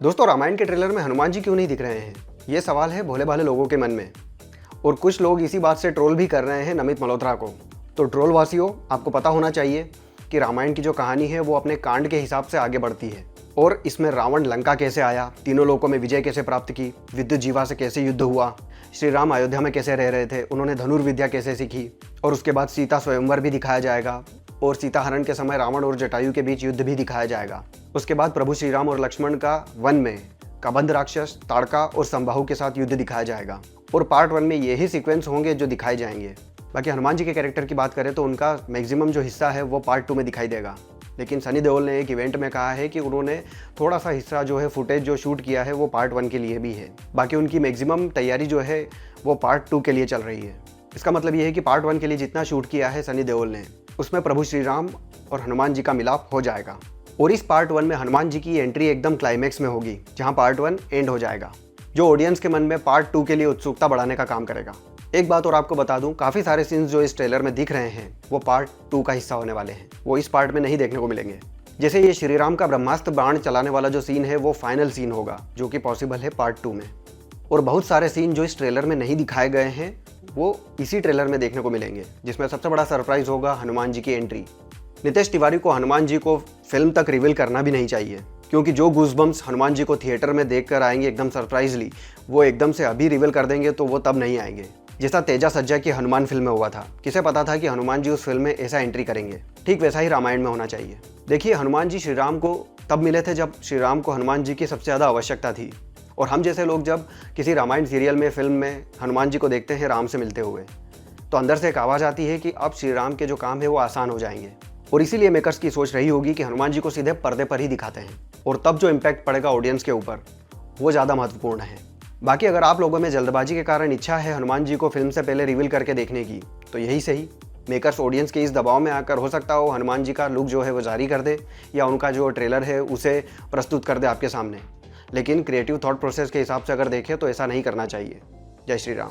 दोस्तों, रामायण के ट्रेलर में हनुमान जी क्यों नहीं दिख रहे हैं? ये सवाल है भोले भाले लोगों के मन में। और कुछ लोग इसी बात से ट्रोल भी कर रहे हैं नमित मल्होत्रा को। तो ट्रोल वासियों, आपको पता होना चाहिए कि रामायण की जो कहानी है वो अपने कांड के हिसाब से आगे बढ़ती है। और इसमें रावण लंका कैसे आया, तीनों लोकों में विजय कैसे प्राप्त की, विद्युत जीवा से कैसे युद्ध हुआ, श्री राम अयोध्या में कैसे रह रहे थे, उन्होंने धनुर्विद्या कैसे सीखी, और उसके बाद सीता स्वयंवर भी दिखाया जाएगा। और सीता हरण के समय रावण और जटायु के बीच युद्ध भी दिखाया जाएगा। उसके बाद प्रभु श्री राम और लक्ष्मण का वन में कबंध राक्षस, ताड़का और संबाहु के साथ युद्ध दिखाया जाएगा। और पार्ट 1 में यही सीक्वेंस होंगे जो दिखाए जाएंगे। बाकी हनुमान जी के कैरेक्टर की बात करें तो उनका मैक्सिमम जो हिस्सा है वो पार्ट 2 में दिखाई देगा। लेकिन सनी देओल ने एक इवेंट में कहा है कि उन्होंने थोड़ा सा हिस्सा जो है फुटेज जो शूट किया है वो पार्ट 1 के लिए भी है। बाकी उनकी मैक्सिमम तैयारी जो है वो पार्ट 2 के लिए चल रही है। इसका मतलब ये है कि पार्ट 1 के लिए जितना शूट किया है सनी देओल ने, उसमें प्रभु श्री राम और हनुमान जी का मिलाप हो जाएगा। और इस पार्ट 1 में हनुमान जी की एंट्री एकदम क्लाइमैक्स में होगी, जहां पार्ट 1 एंड हो जाएगा, जो ऑडियंस के मन में पार्ट 2 के लिए उत्सुकता बढ़ाने का काम करेगा। एक बात और आपको बता दूं, काफी सारे सीन्स जो इस ट्रेलर में दिख रहे हैं वो पार्ट 2 का हिस्सा होने वाले हैं। वो इस पार्ट में नहीं देखने को मिलेंगे। जैसे ये श्री राम का ब्रह्मास्त्र बाण चलाने वाला जो सीन है वो फाइनल सीन होगा, जो कि पॉसिबल है पार्ट 2 में। और बहुत सारे सीन जो इस ट्रेलर में नहीं दिखाए गए हैं वो इसी ट्रेलर में देखने को मिलेंगे, जिसमें सबसे बड़ा सरप्राइज होगा हनुमान जी की एंट्री। नितेश तिवारी को हनुमान जी को फिल्म तक रिवील करना भी नहीं चाहिए, क्योंकि जो गूज़बम्प्स हनुमान जी को थिएटर में देखकर आएंगे एकदम सरप्राइजली, वो एकदम से अभी रिवील कर देंगे तो वो तब नहीं आएंगे। जैसा तेजा सज्जा की हनुमान फिल्म में हुआ था, किसे पता था कि हनुमान जी उस फिल्म में ऐसा एंट्री करेंगे। ठीक वैसा ही रामायण में होना चाहिए। देखिए, हनुमान जी श्री राम को तब मिले थे जब श्री राम को हनुमान जी की सबसे ज़्यादा आवश्यकता थी। और हम जैसे लोग जब किसी रामायण सीरियल में, फिल्म में हनुमान जी को देखते हैं राम से मिलते हुए, तो अंदर से एक आवाज़ आती है कि अब श्री राम के जो काम है वो आसान हो जाएंगे। और इसीलिए मेकर्स की सोच रही होगी कि हनुमान जी को सीधे पर्दे पर ही दिखाते हैं, और तब जो इम्पैक्ट पड़ेगा ऑडियंस के ऊपर वो ज़्यादा महत्वपूर्ण है। बाकी अगर आप लोगों में जल्दबाजी के कारण इच्छा है हनुमान जी को फिल्म से पहले रिवील करके देखने की, तो यही सही। मेकर्स ऑडियंस के इस दबाव में आकर हो सकता हो हनुमान जी का लुक जो है वो जारी कर दे, या उनका जो ट्रेलर है उसे प्रस्तुत कर दे आपके सामने। लेकिन क्रिएटिव थॉट प्रोसेस के हिसाब से अगर देखें तो ऐसा नहीं करना चाहिए। जय श्री राम।